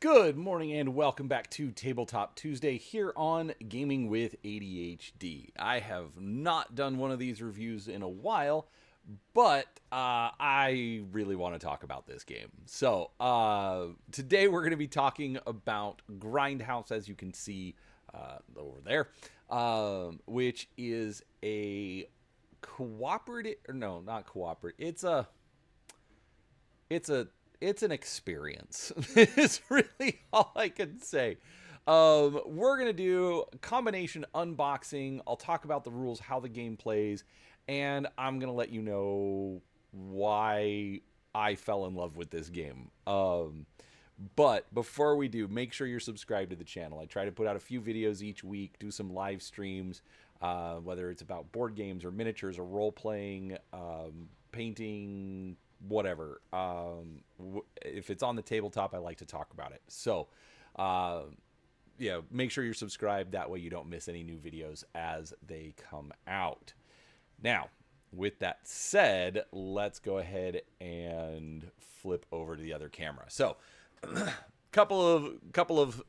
Good morning and welcome back to Tabletop Tuesday here on Gaming with ADHD. I have not done one of these reviews in a while, but I really want to talk about this game. So today we're going to be talking about Grindhouse, as you can see over there, which is a cooperative, or no, not cooperative. It's an experience. It's really all I can say. We're going to do a combination unboxing. I'll talk about the rules, how the game plays, and I'm going to let you know why I fell in love with this game. But before we do, make sure you're subscribed to the channel. I try to put out a few videos each week, do some live streams, whether it's about board games or miniatures or role-playing, painting, whatever. If it's on the tabletop, I like to talk about it. So, yeah, make sure you're subscribed. That way you don't miss any new videos as they come out. Now, with that said, let's go ahead and flip over to the other camera. So, couple of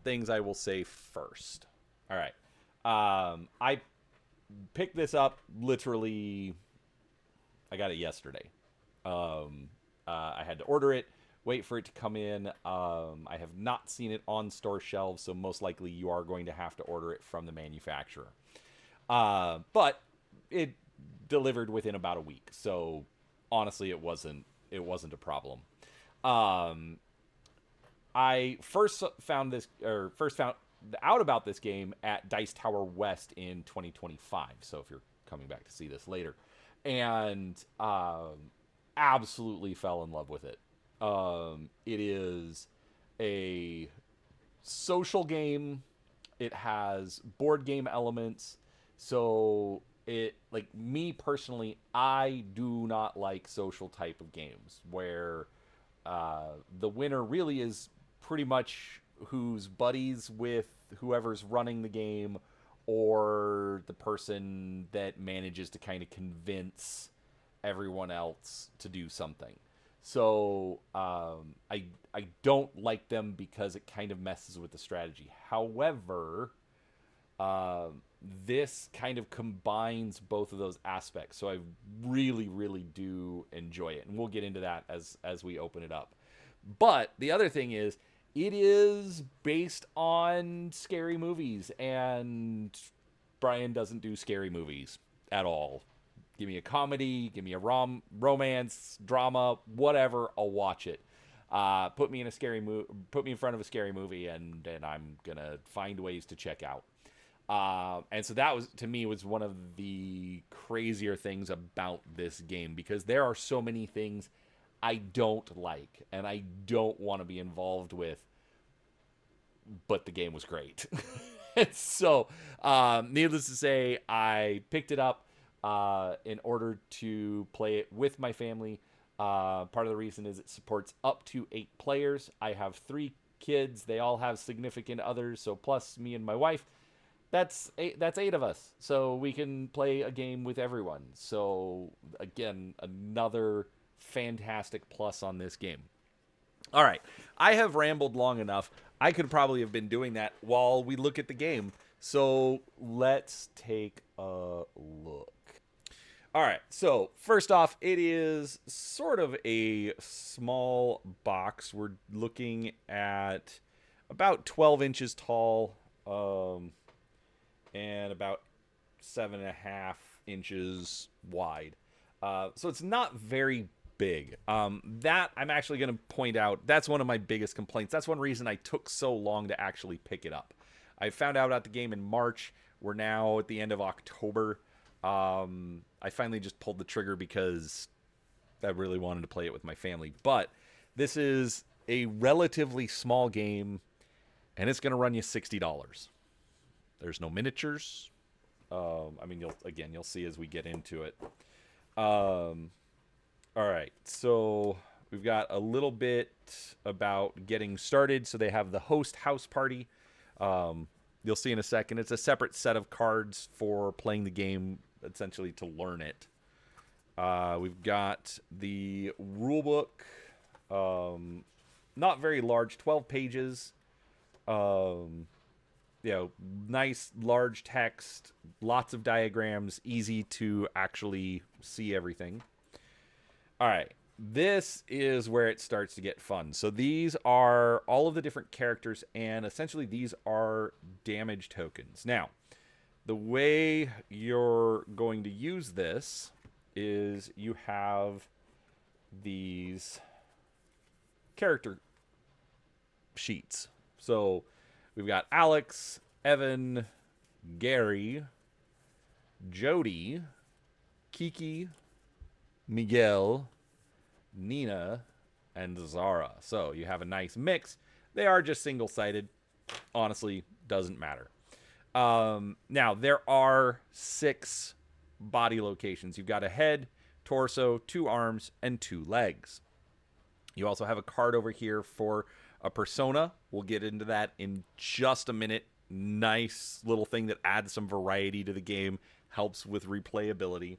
things I will say first. All right. I picked this up literally. I got it yesterday. I had to order it, wait for it to come in. I have not seen it on store shelves, so most likely you are going to have to order it from the manufacturer. But it delivered within about a week, so honestly, it wasn't a problem. I first found out about this game at Dice Tower West in 2025. So if you're coming back to see this later, and absolutely fell in love with it. It is a social game. It has board game elements. So it, like me personally, I do not like social type of games where the winner really is pretty much who's buddies with whoever's running the game, or the person that manages to kind of convince everyone else to do something. So I don't like them because it kind of messes with the strategy. However, this kind of combines both of those aspects. So I really do enjoy it, and we'll get into that as we open it up. But the other thing is, it is based on scary movies, and Brian doesn't do scary movies at all. Give me a comedy, give me a romance, drama, whatever, I'll watch it. Put me in front of a scary movie, and I'm gonna find ways to check out. And so that was, to me, was one of the crazier things about this game, because there are so many things I don't like and I don't want to be involved with, but the game was great. So, needless to say, I picked it up in order to play it with my family. Part of the reason is it supports up to 8 players. I have 3 kids. They all have significant others, so plus me and my wife, that's 8 of us. So we can play a game with everyone. So again, another fantastic plus on this game. All right, I have rambled long enough. I could probably have been doing that while we look at the game. So let's take a look. All right, so first off, it is sort of a small box. We're looking at about 12 inches tall, and about 7.5 inches wide. So it's not very big. That I'm actually going to point out, that's one of my biggest complaints. That's one reason I took so long to actually pick it up. I found out about the game in March. We're now at the end of October. I finally just pulled the trigger because I really wanted to play it with my family. But this is a relatively small game, and it's going to run you $60. There's no miniatures. I mean, you'll see as we get into it. All right, so we've got a little bit about getting started. So they have the host house party. You'll see in a second. It's a separate set of cards for playing the game, essentially to learn it. We've got the rule book. not very large, 12 pages. Nice large text, lots of diagrams, easy to actually see everything. All right. This is where it starts to get fun. So these are all of the different characters, and essentially these are damage tokens. Now, the way you're going to use this is you have these character sheets. So we've got Alex, Evan, Gary, Jody, Kiki, Miguel, Nina, and Zara. So you have a nice mix. They are just single-sided. Honestly, doesn't matter. Now, there are 6 body locations. You've got a head, torso, 2 arms, and 2 legs. You also have a card over here for a persona. We'll get into that in just a minute. Nice little thing that adds some variety to the game, helps with replayability.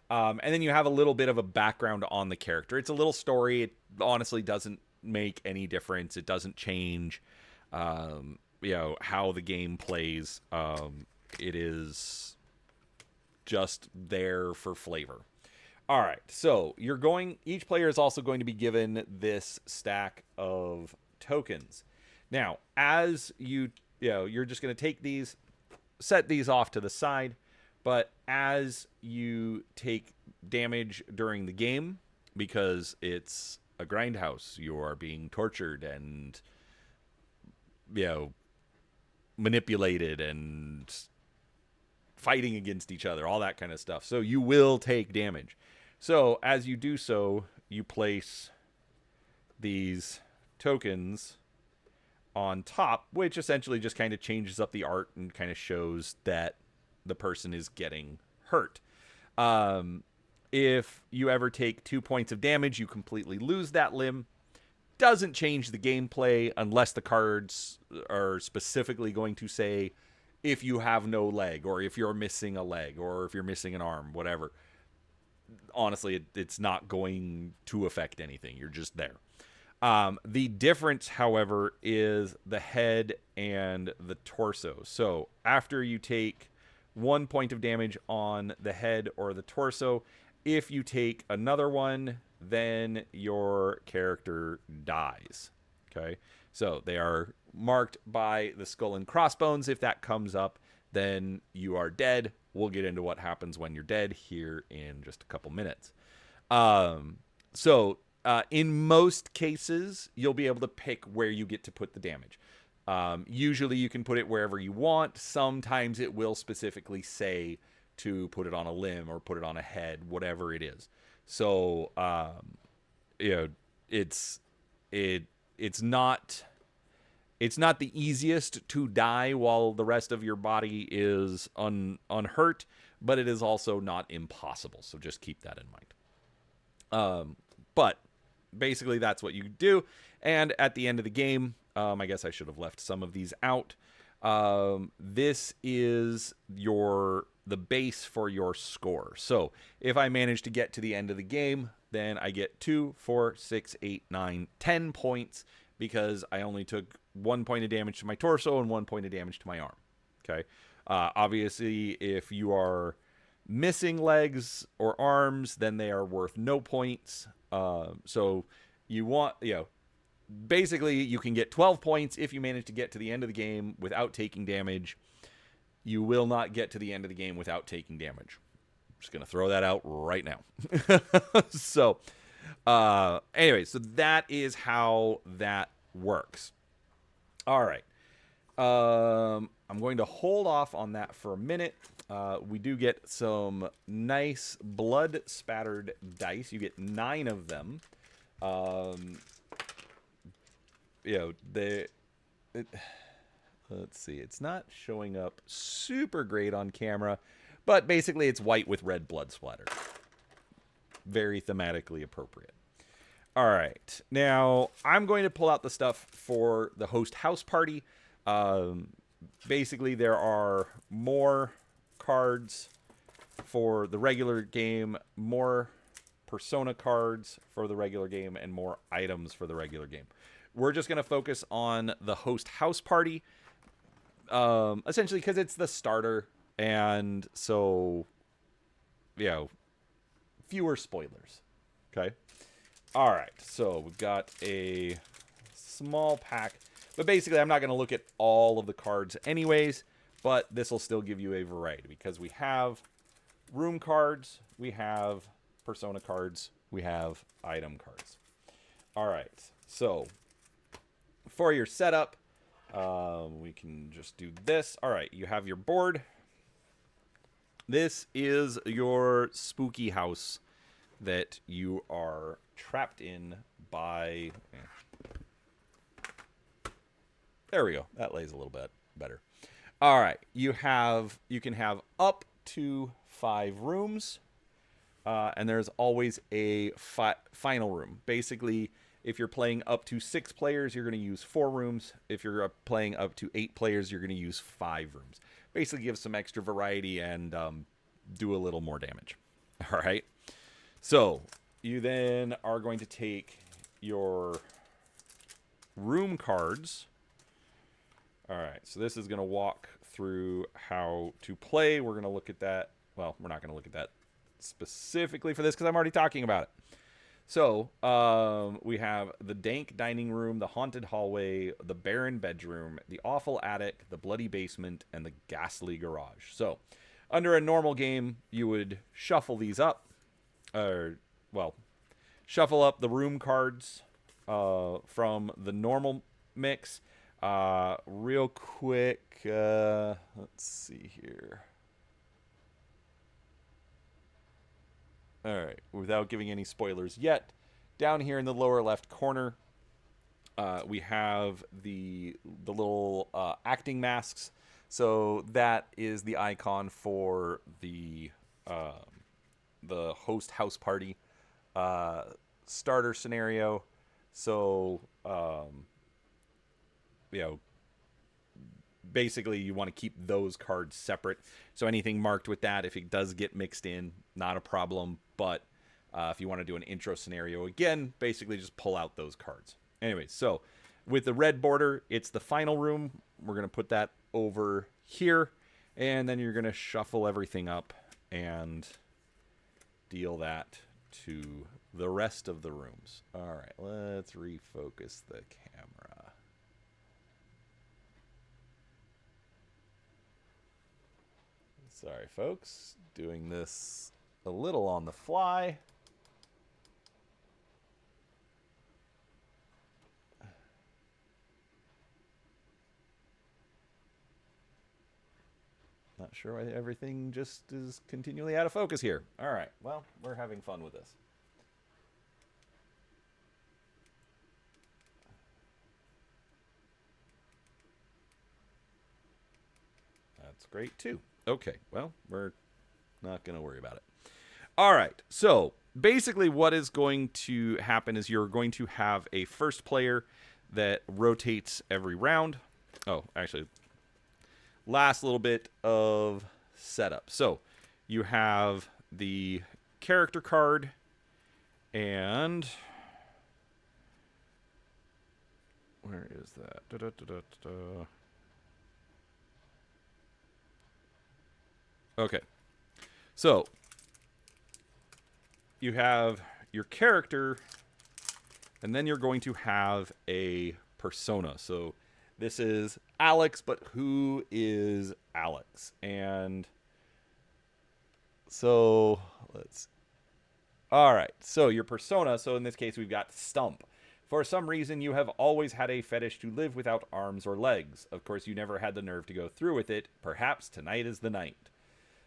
And then you have a little bit of a background on the character. It's a little story. It honestly doesn't make any difference. It doesn't change, how the game plays. It is just there for flavor. All right, so each player is also going to be given this stack of tokens. Now, as you're just going to take these, set these off to the side. But as you take damage during the game, because it's a grindhouse, you are being tortured and, manipulated and fighting against each other, all that kind of stuff. So you will take damage. So as you do so, you place these tokens on top, which essentially just kind of changes up the art and kind of shows that the person is getting hurt. If you ever take 2 points of damage, you completely lose that limb. Doesn't change the gameplay unless the cards are specifically going to say if you have no leg, or if you're missing a leg, or if you're missing an arm, whatever. Honestly, it's not going to affect anything. You're just there. The difference, however, is the head and the torso. So after you take 1 point of damage on the head or the torso, if you take another one, then your character dies. Okay, so they are marked by the skull and crossbones. If that comes up, then you are dead. We'll get into what happens when you're dead here in just a couple minutes. In most cases, you'll be able to pick where you get to put the damage. Usually you can put it wherever you want. Sometimes it will specifically say to put it on a limb or put it on a head, whatever it is. So, it's not the easiest to die while the rest of your body is unhurt, but it is also not impossible. So just keep that in mind. But basically that's what you do. And at the end of the game, I guess I should have left some of these out. This is the base for your score. So if I manage to get to the end of the game, then I get 2, 4, 6, 8, 9, 10 points, because I only took 1 point of damage to my torso and 1 point of damage to my arm. Okay. Obviously, if you are missing legs or arms, then they are worth no points. So you want, basically you can get 12 points if you manage to get to the end of the game without taking damage. You will not get to the end of the game without taking damage. I'm just going to throw that out right now. So, anyway, so that is how that works. All right. I'm going to hold off on that for a minute. We do get some nice blood-spattered dice. You get 9 of them. Let's see. It's not showing up super great on camera, but basically it's white with red blood splatter. Very thematically appropriate. All right. Now, I'm going to pull out the stuff for the host house party. Basically, there are more cards for the regular game, more persona cards for the regular game and more items for the regular game. We're just going to focus on the host house party, essentially because it's the starter, and so, fewer spoilers. Okay. All right. So we've got a small pack, but basically I'm not going to look at all of the cards anyways, but this will still give you a variety because we have room cards, we have persona cards, we have item cards. All right. So for your setup, we can just do this. All right. You have your board. This is your spooky house that you are trapped in by... There we go. That lays a little bit better. All right. You can have up to 5 rooms, and there's always a final room. Basically, if you're playing up to 6 players, you're going to use 4 rooms. If you're playing up to 8 players, you're going to use 5 rooms. Basically, give some extra variety and do a little more damage. All right. So you then are going to take your room cards. All right. So this is going to walk through how to play. We're going to look at that. Well, we're not going to look at that specifically for this because I'm already talking about it. So we have the dank dining room, the haunted hallway, the barren bedroom, the awful attic, the bloody basement, and the ghastly garage. So under a normal game, you would shuffle these up. Shuffle up the room cards from the normal mix. Real quick, let's see here. All right, without giving any spoilers yet, down here in the lower left corner, we have the little acting masks. So that is the icon for the host house party starter scenario. So basically you want to keep those cards separate. So anything marked with that, if it does get mixed in, not a problem. But if you want to do an intro scenario again, basically just pull out those cards. Anyway, so with the red border, it's the final room. We're going to put that over here, and then you're going to shuffle everything up and deal that to the rest of the rooms. All right, let's refocus the camera. Sorry, folks. Doing this a little on the fly. Not sure why everything just is continually out of focus here. All right. Well, we're having fun with this. That's great, too. Okay. Well, we're not going to worry about it. All right. So basically what is going to happen is you're going to have a first player that rotates every round. Oh, actually, last little bit of setup. So you have the character card, and where is that? Okay. So you have your character, and then you're going to have a persona. So this is Alex, but who is Alex? And so all right. So your persona, so in this case, we've got Stump. For some reason, you have always had a fetish to live without arms or legs. Of course, you never had the nerve to go through with it. Perhaps tonight is the night.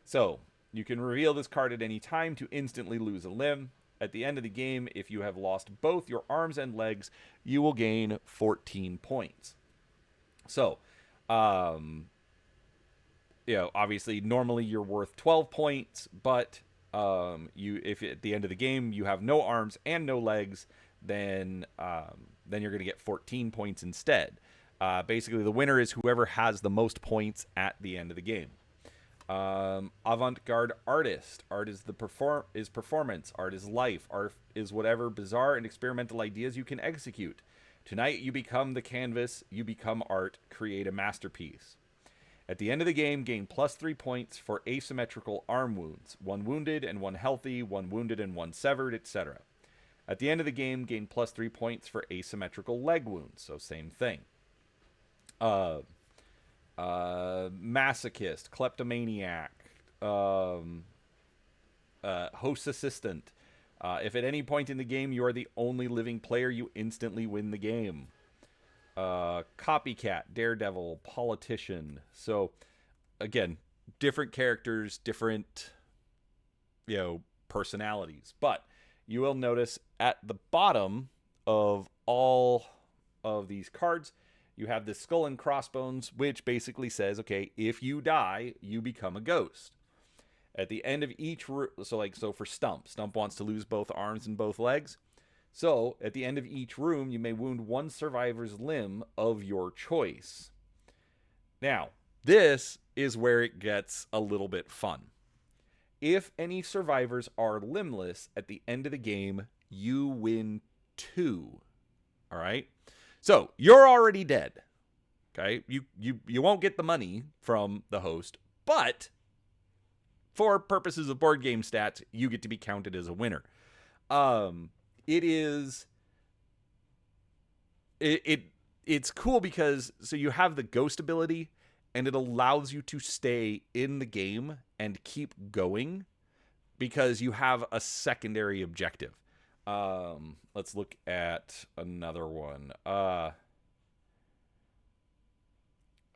So you can reveal this card at any time to instantly lose a limb. At the end of the game, if you have lost both your arms and legs, you will gain 14 points. So, obviously, normally you're worth 12 points, but if at the end of the game you have no arms and no legs, then you're going to get 14 points instead. Basically, the winner is whoever has the most points at the end of the game. Avant-garde artist. Art is performance. Art is life. Art is whatever bizarre and experimental ideas you can execute. Tonight you become the canvas. You become art. Create a masterpiece. At the end of the game, gain +3 points for asymmetrical arm wounds. 1 wounded and 1 healthy, 1 wounded and 1 severed, etc. At the end of the game, gain +3 points for asymmetrical leg wounds. So same thing. Masochist, kleptomaniac, host assistant. If at any point in the game you are the only living player, you instantly win the game. Copycat, daredevil, politician. So again, different characters, different personalities. But you will notice at the bottom of all of these cards, you have this skull and crossbones, which basically says, okay, if you die, you become a ghost. At the end of each so for Stump wants to lose both arms and both legs. So at the end of each room, you may wound one survivor's limb of your choice. Now, this is where it gets a little bit fun. If any survivors are limbless at the end of the game, you win 2. All right? So you're already dead. Okay? You won't get the money from the host, but for purposes of board game stats, you get to be counted as a winner. It's cool because so you have the ghost ability, and it allows you to stay in the game and keep going because you have a secondary objective. Let's look at another one. All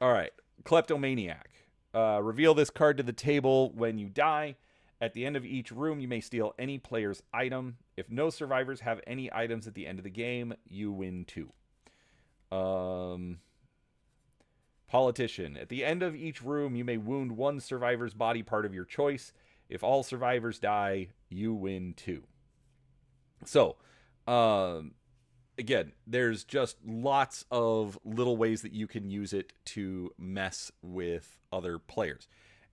right, kleptomaniac. Reveal this card to the table when you die. At the end of each room, you may steal any player's item. If no survivors have any items at the end of the game, you win 2. Politician. At the end of each room, you may wound one survivor's body part of your choice. If all survivors die, you win 2. So, again, there's just lots of little ways that you can use it to mess with other players.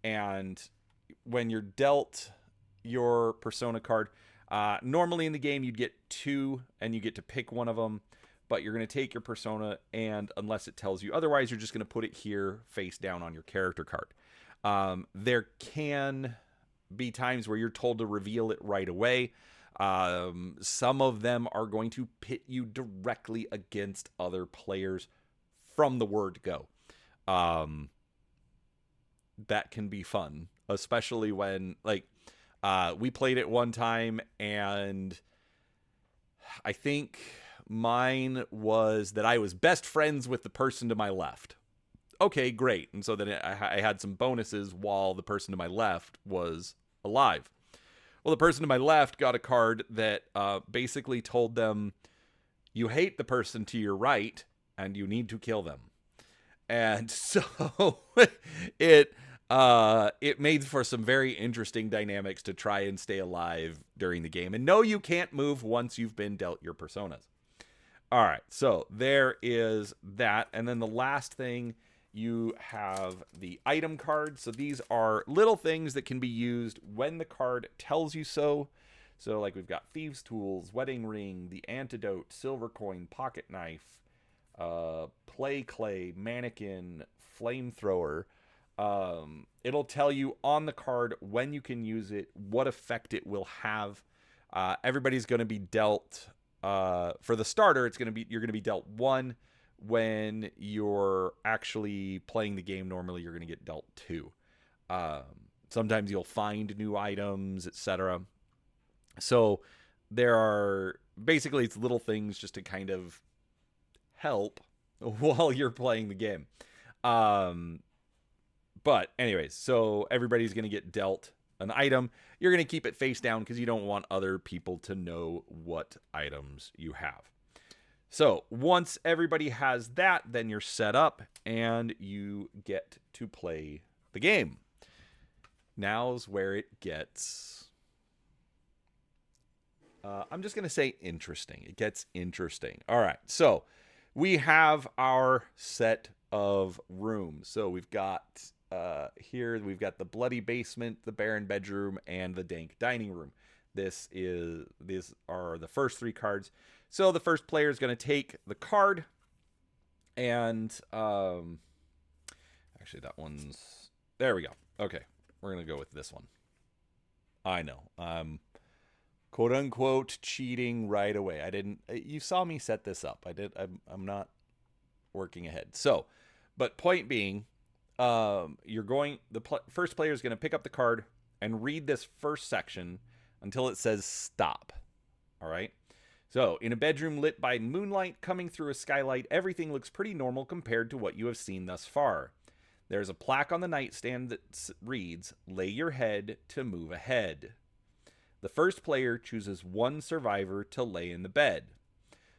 And when you're dealt your persona card, normally in the game you'd get 2 and you get to pick one of them, but you're going to take your persona, and unless it tells you otherwise, you're just going to put it here face down on your character card. There can be times where you're told to reveal it right away. Some of them are going to pit you directly against other players from the word go. That can be fun, especially when we played it one time, and I think mine was that I was best friends with the person to my left. Okay, great. And so then I had some bonuses while the person to my left was alive. Well, the person to my left got a card that basically told them, you hate the person to your right, and you need to kill them. And so it made for some very interesting dynamics to try and stay alive during the game. And no, you can't move once you've been dealt your personas. All right, so there is that. And then the last thing, you have the item card. So these are little things that can be used when the card tells you so. So like we've got Thieves' Tools, Wedding Ring, the Antidote, Silver Coin, Pocket Knife, Play Clay, Mannequin, Flamethrower. It'll tell you on the card when you can use it, what effect it will have. Everybody's going to be dealt, for the starter, you're going to be dealt 1. When you're actually playing the game normally, you're going to get dealt 2. Sometimes you'll find new items, etc. So there are basically, it's little things just to kind of help while you're playing the game. But anyways, so everybody's going to get dealt an item. You're going to keep it face down because you don't want other people to know what items you have. So once everybody has that, then you're set up and you get to play the game. Now's where it gets, I'm just going to say interesting. It gets interesting. All right. So we have our set of rooms. So we've got here we've got the bloody basement, the barren bedroom, and the dank dining room. These are the first 3 cards. So the first player is going to take the card, and actually that one's there. We go. Okay, we're going to go with this one. I know. Quote unquote cheating right away. I didn't. You saw me set this up. I'm not working ahead. So, but point being, first player is going to pick up the card and read this first section until it says stop. All right. So, in a bedroom lit by moonlight coming through a skylight, everything looks pretty normal compared to what you have seen thus far. There's a plaque on the nightstand that reads, "Lay your head to move ahead." The first player chooses one survivor to lay in the bed.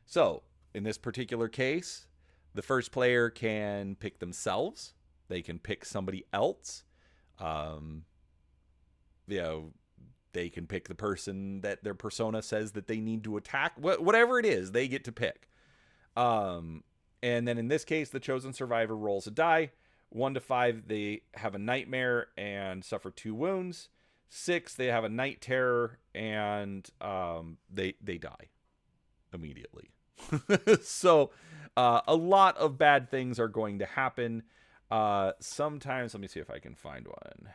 So, in this particular case, the first player can pick themselves. They can pick somebody else. They can pick the person that their persona says that they need to attack. Whatever it is, they get to pick. And then in this case, the chosen survivor rolls a die. 1 to 5, they have a nightmare and suffer 2 wounds. 6, they have a night terror and they die immediately. So a lot of bad things are going to happen. Sometimes, let me see if I can find one.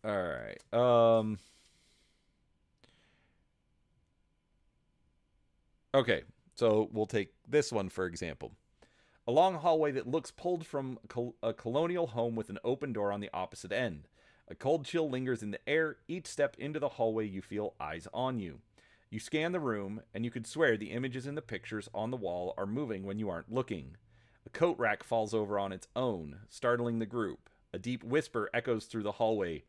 All right. Okay, so we'll take this one for example. A long hallway that looks pulled from a colonial home with an open door on the opposite end. A cold chill lingers in the air. Each step into the hallway, you feel eyes on you. You scan the room, and you could swear the images in the pictures on the wall are moving when you aren't looking. A coat rack falls over on its own, startling the group. A deep whisper echoes through the hallway.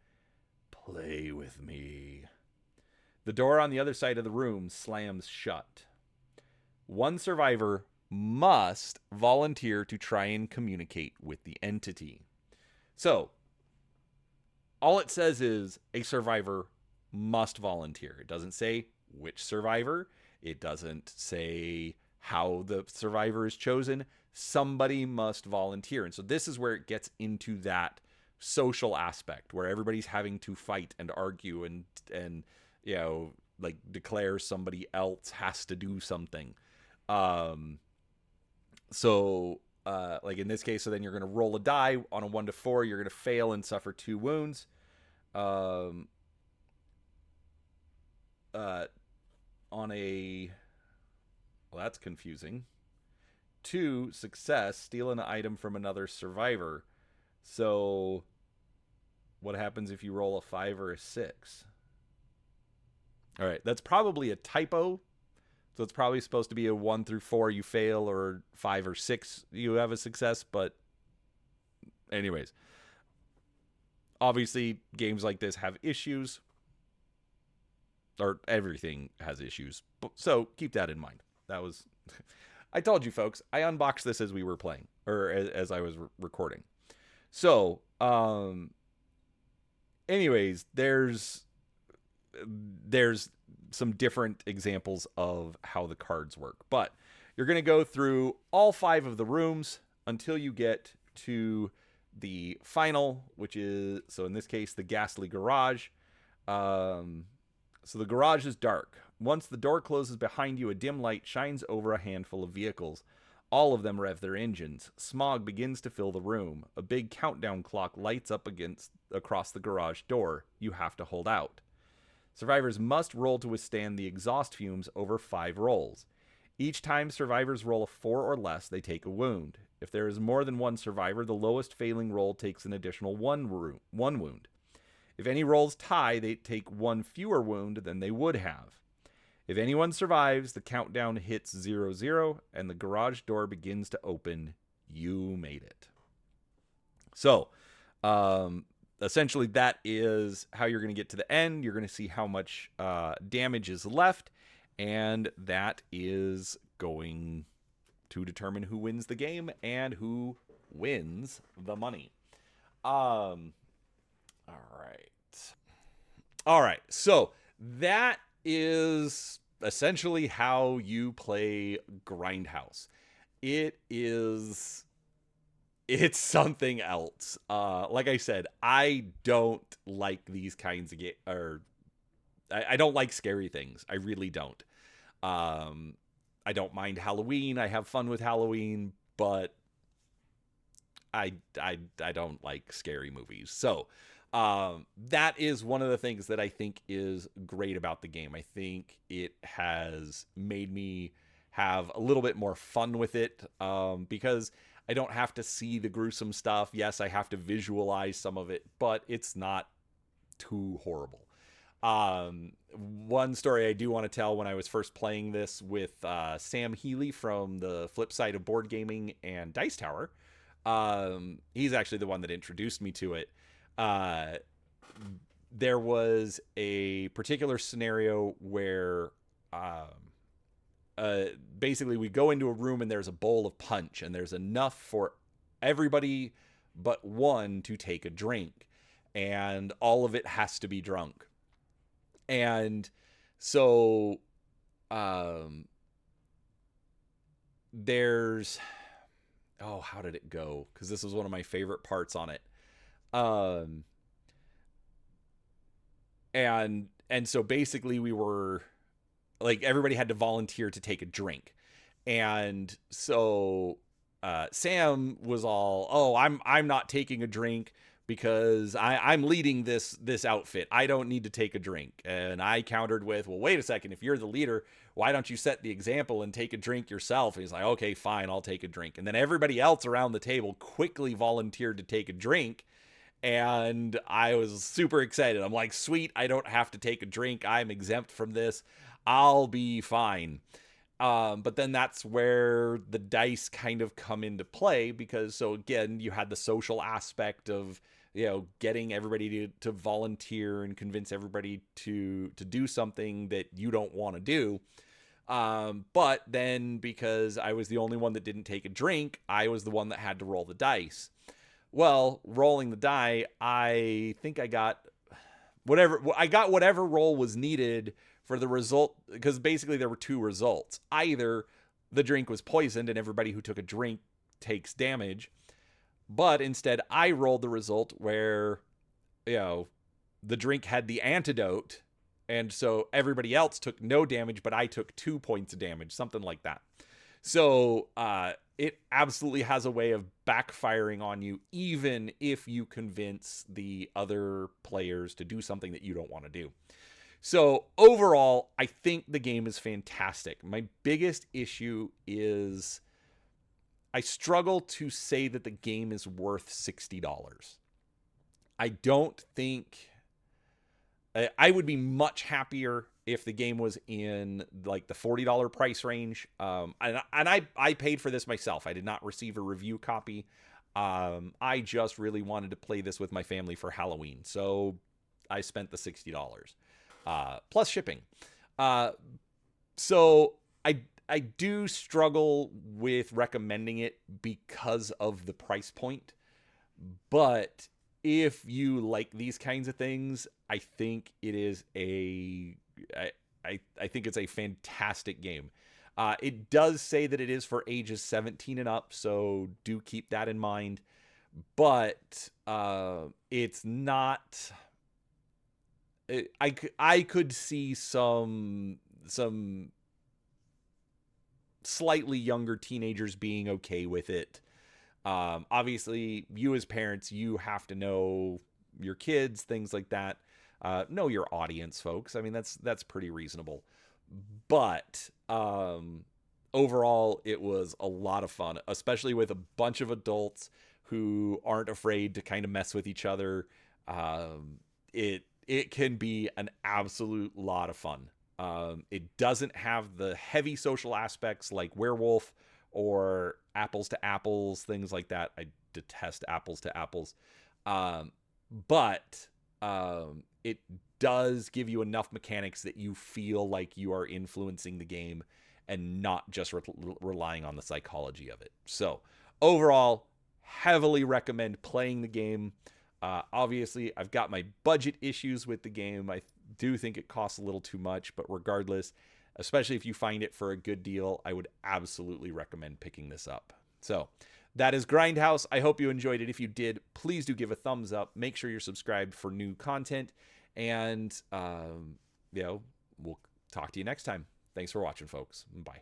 Play with me. The door on the other side of the room slams shut. One survivor must volunteer to try and communicate with the entity. So, all it says is a survivor must volunteer. It doesn't say which survivor. It doesn't say how the survivor is chosen. Somebody must volunteer. And so this is where it gets into that social aspect where everybody's having to fight and argue and like declare somebody else has to do something. So like in this case, so then you're going to roll a die on a 1 to 4. You're going to fail and suffer 2 wounds. On a, well, that's confusing. 2, success, steal an item from another survivor. So what happens if you roll a 5 or a 6? All right, that's probably a typo. So it's probably supposed to be a 1 through 4 you fail, or 5 or 6 you have a success. But anyways, obviously games like this have issues, or everything has issues. So keep that in mind. That was, I told you folks, I unboxed this as we were playing, or as I was recording. So, anyways, there's some different examples of how the cards work. But you're going to go through all 5 of the rooms until you get to the final, which is, so in this case, the ghastly garage. So the garage is dark. Once the door closes behind you, a dim light shines over a handful of vehicles. All of them rev their engines. Smog begins to fill the room. A big countdown clock lights up across the garage door. You have to hold out. Survivors must roll to withstand the exhaust fumes over 5 rolls. Each time survivors roll a 4 or less, they take a wound. If there is more than 1 survivor, the lowest failing roll takes an additional 1 wound. If any rolls tie, they take 1 fewer wound than they would have. If anyone survives, the countdown hits 0-0, and the garage door begins to open. You made it. So, essentially, that is how you're going to get to the end. You're going to see how much damage is left, and that is going to determine who wins the game and who wins the money. All right. So that is essentially how you play Grindhouse. It is it's something else. Like I said, I don't like these kinds of or I don't like scary things. I really don't. Um, I don't mind Halloween. I have fun with Halloween, but I don't like scary movies. So that is one of the things that I think is great about the game. I think it has made me have a little bit more fun with it, because I don't have to see the gruesome stuff. Yes, I have to visualize some of it, but it's not too horrible. One story I do want to tell: when I was first playing this with Sam Healy from the flip side of Board Gaming and Dice Tower, he's actually the one that introduced me to it. Uh, there was a particular scenario where basically we go into a room and there's a bowl of punch, and there's enough for everybody but one to take a drink, and all of it has to be drunk. And so there's how did it go? Because this was one of my favorite parts on it. Um, and so basically we were like, everybody had to volunteer to take a drink, and so Sam was all, "Oh, I'm not taking a drink because I'm leading this outfit. I don't need to take a drink." And I countered with, "Well, wait a second. If you're the leader, why don't you set the example and take a drink yourself?" And he's like, "Okay, fine, I'll take a drink." And then everybody else around the table quickly volunteered to take a drink. And I was super excited. I'm like, "Sweet, I don't have to take a drink. I'm exempt from this. I'll be fine." But then that's where the dice kind of come into play, because so again, you had the social aspect of, getting everybody to volunteer and convince everybody to do something that you don't want to do. But then, because I was the only one that didn't take a drink, I was the one that had to roll the dice. Well, rolling the die, I think I got whatever roll was needed for the result, because basically there were two results. Either the drink was poisoned and everybody who took a drink takes damage, but instead I rolled the result where, the drink had the antidote, and so everybody else took no damage, but I took 2 points of damage, something like that. So it absolutely has a way of backfiring on you, even if you convince the other players to do something that you don't want to do. So overall, I think the game is fantastic. My biggest issue is I struggle to say that the game is worth $60. I don't think... I would be much happier if the game was in like the $40 price range. And I paid for this myself. I did not receive a review copy. I just really wanted to play this with my family for Halloween, so I spent the $60 plus shipping. So I do struggle with recommending it because of the price point, but if you like these kinds of things, I think it is I think it's a fantastic game. It does say that it is for ages 17 and up, so do keep that in mind. But it's not... I could see some slightly younger teenagers being okay with it. Obviously, you as parents, you have to know your kids, things like that. Know your audience, folks. I mean, that's pretty reasonable. But overall, it was a lot of fun, especially with a bunch of adults who aren't afraid to kind of mess with each other. It can be an absolute lot of fun. It doesn't have the heavy social aspects like Werewolf or Apples to Apples, things like that. I detest Apples to Apples. But it does give you enough mechanics that you feel like you are influencing the game and not just relying on the psychology of it. So overall, heavily recommend playing the game. Obviously, I've got my budget issues with the game. I do think it costs a little too much, but regardless, especially if you find it for a good deal, I would absolutely recommend picking this up. So that is Grindhouse. I hope you enjoyed it. If you did, please do give a thumbs up. Make sure you're subscribed for new content. And, we'll talk to you next time. Thanks for watching, folks. Bye.